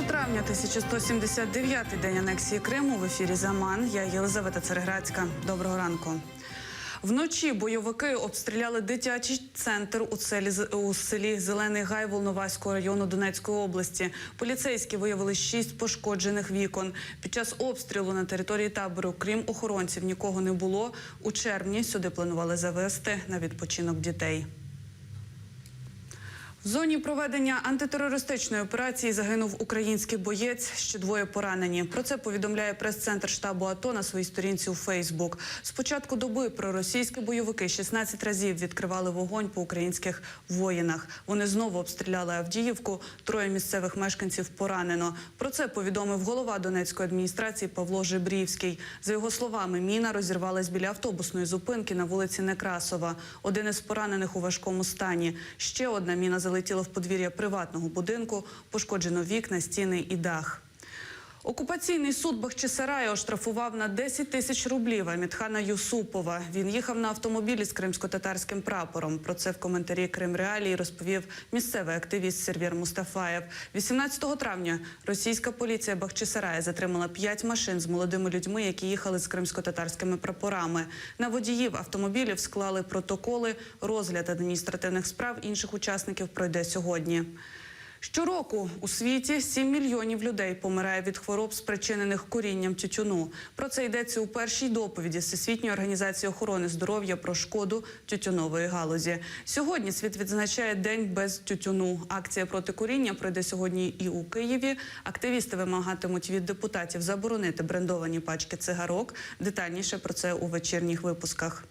травня, 1179-й день анексії Криму. В ефірі «Заман». Я Єлизавета Цереградська. Доброго ранку. Вночі бойовики обстріляли дитячий центр у селі Зелений Гай Волноваського району Донецької області. Поліцейські виявили 6 пошкоджених вікон. Під час обстрілу на території табору, крім охоронців, нікого не було. У червні сюди планували завезти на відпочинок дітей. В зоні проведення антитерористичної операції загинув український боєць, ще 2 поранені. Про це повідомляє прес-центр штабу АТО на своїй сторінці у Фейсбук. З початку доби проросійські бойовики 16 разів відкривали вогонь по українських воїнах. Вони знову обстріляли Авдіївку, 3 місцевих мешканців поранено. Про це повідомив голова Донецької адміністрації Павло Жебрівський. За його словами, міна розірвалась біля автобусної зупинки на вулиці Некрасова. Один із поранених у важкому стані. Ще одна міна залетіла в подвір'я приватного будинку, пошкоджено вікна, стіни і дах. Окупаційний суд Бахчисарая оштрафував на 10 тисяч рублів Амітхана Юсупова. Він їхав на автомобілі з кримсько-татарським прапором. Про це в коментарі «Крим Реалії» розповів місцевий активіст Сервєр Мустафаєв. 18 травня російська поліція Бахчисарая затримала 5 машин з молодими людьми, які їхали з кримсько-татарськими прапорами. На водіїв автомобілів склали протоколи. Розгляд адміністративних справ інших учасників пройде сьогодні. Щороку у світі 7 мільйонів людей помирає від хвороб, спричинених курінням тютюну. Про це йдеться у першій доповіді Всесвітньої організації охорони здоров'я про шкоду тютюнової галузі. Сьогодні світ відзначає День без тютюну. Акція проти куріння пройде сьогодні і у Києві. Активісти вимагатимуть від депутатів заборонити брендовані пачки цигарок. Детальніше про це у вечірніх випусках.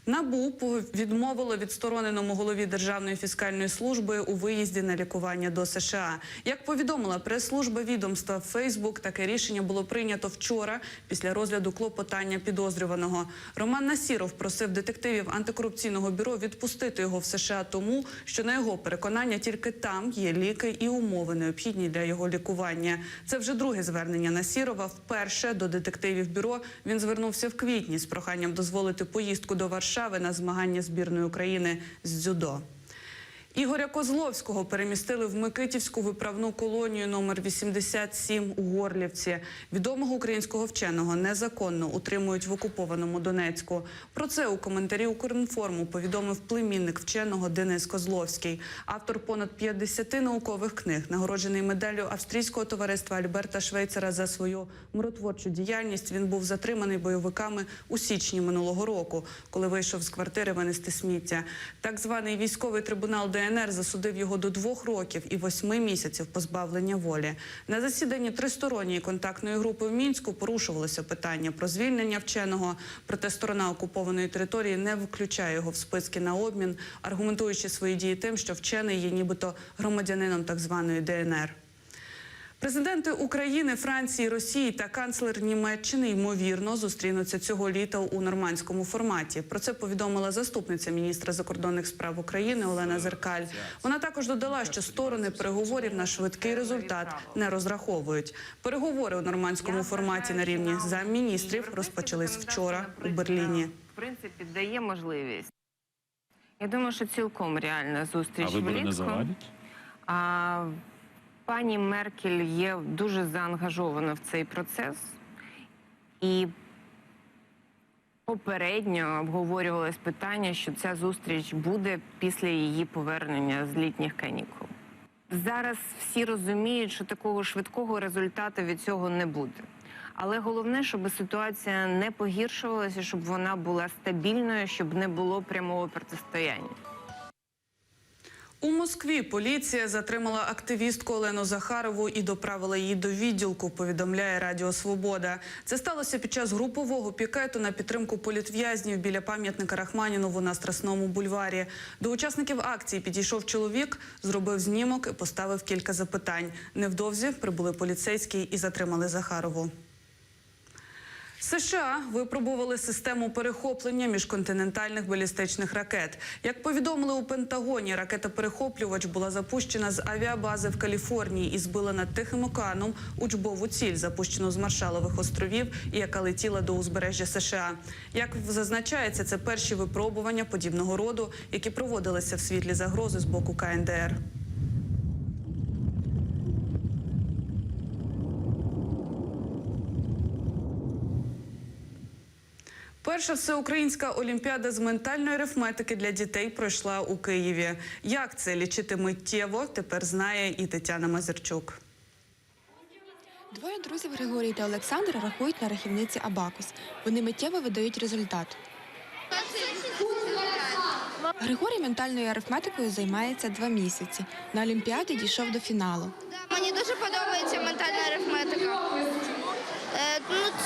НАБУ відмовило відстороненому голові Державної фіскальної служби у виїзді на лікування до США. Як повідомила прес-служба відомства Фейсбук, таке рішення було прийнято вчора після розгляду клопотання підозрюваного. Роман Насіров просив детективів антикорупційного бюро відпустити його в США тому, що на його переконання тільки там є ліки і умови, необхідні для його лікування. Це вже друге звернення Насірова. Вперше до детективів бюро він звернувся в квітні з проханням дозволити поїздку до Варшави на змагання збірної України з дзюдо. Ігоря Козловського перемістили в Микитівську виправну колонію номер 87 у Горлівці. Відомого українського вченого незаконно утримують в окупованому Донецьку. Про це у коментарі «Укрінформу» повідомив племінник вченого Денис Козловський. Автор понад 50 наукових книг, нагороджений медаллю австрійського товариства Альберта Швейцера за свою миротворчу діяльність. Він був затриманий бойовиками у січні минулого року, коли вийшов з квартири винести сміття. Так званий військовий трибунал ДНР засудив його до 2 років і 8 місяців позбавлення волі. На засіданні тристоронньої контактної групи в Мінську порушувалося питання про звільнення вченого, проте сторона окупованої території не включає його в списки на обмін, аргументуючи свої дії тим, що вчений є нібито громадянином так званої ДНР. Президенти України, Франції, Росії та канцлер Німеччини, ймовірно, зустрінуться цього літа у нормандському форматі. Про це повідомила заступниця міністра закордонних справ України Олена Зеркаль. Вона також додала, що сторони переговорів на швидкий результат не розраховують. Переговори у нормандському форматі на рівні замміністрів розпочались вчора у Берліні. В принципі, дає можливість. Я думаю, що цілком реальна зустріч влітку. А вибори не завадять? Пані Меркель є дуже заангажована в цей процес, і попередньо обговорювалось питання, що ця зустріч буде після її повернення з літніх канікул. Зараз всі розуміють, що такого швидкого результату від цього не буде. Але головне, щоб ситуація не погіршувалася, щоб вона була стабільною, щоб не було прямого протистояння. У Москві поліція затримала активістку Олену Захарову і доправила її до відділку, повідомляє Радіо Свобода. Це сталося під час групового пікету на підтримку політв'язнів біля пам'ятника Рахманінову на Страсному бульварі. До учасників акції підійшов чоловік, зробив знімок і поставив кілька запитань. Невдовзі прибули поліцейські і затримали Захарову. США випробували систему перехоплення міжконтинентальних балістичних ракет. Як повідомили у Пентагоні, ракета-перехоплювач була запущена з авіабази в Каліфорнії і збила над Тихим океаном учбову ціль, запущену з Маршалових островів і яка летіла до узбережжя США. Як зазначається, це перші випробування подібного роду, які проводилися в світлі загрози з боку КНДР. Перша всеукраїнська олімпіада з ментальної арифметики для дітей пройшла у Києві. Як це лічити миттєво, тепер знає і Тетяна Мазерчук. Двоє друзів Григорій та Олександр рахують на рахівниці Абакус. Вони миттєво видають результат. Григорій ментальною арифметикою займається 2 місяці. На Олімпіаді дійшов до фіналу. Мені дуже подобається ментальна арифметика.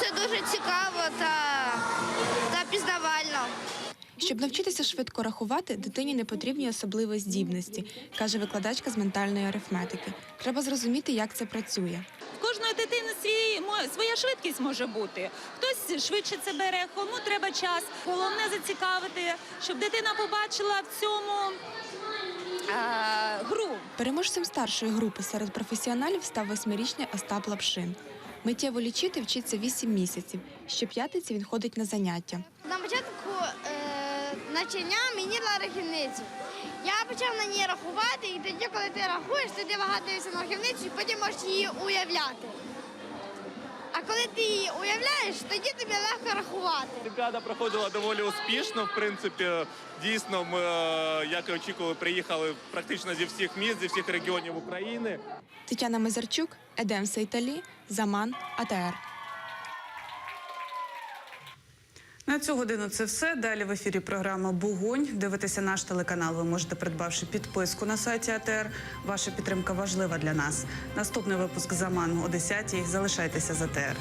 Це дуже цікаво та пізнавально. Щоб навчитися швидко рахувати, дитині не потрібні особливі здібності, каже викладачка з ментальної арифметики. Треба зрозуміти, як це працює. В кожної дитини своя швидкість може бути. Хтось швидше це бере, кому треба час. Головне зацікавити, щоб дитина побачила в цьому гру. Переможцем старшої групи серед професіоналів став 8-річний Остап Лапшин. Миттєво лічити вчиться 8 місяців. Щоп'ятниці він ходить на заняття. На початку навчання мені дала рахівницю. Я почав на ній рахувати, і тоді, коли ти рахуєш, ти вигадуєшся на рахівницю і потім можеш її уявляти. А коли ти її уявляєш, тоді тобі легко рахувати. Олімпіада проходила доволі успішно. В принципі, дійсно, ми, як і очікували, приїхали практично зі всіх міст, зі всіх регіонів України. Тетяна Мазерчук, Едем Сейталі, Заман, АТР. На цю годину це все. Далі в ефірі програма «Бугунь». Дивитися наш телеканал ви можете, придбавши підписку на сайті АТР. Ваша підтримка важлива для нас. Наступний випуск «Заман» о 10-й. Залишайтеся з АТР.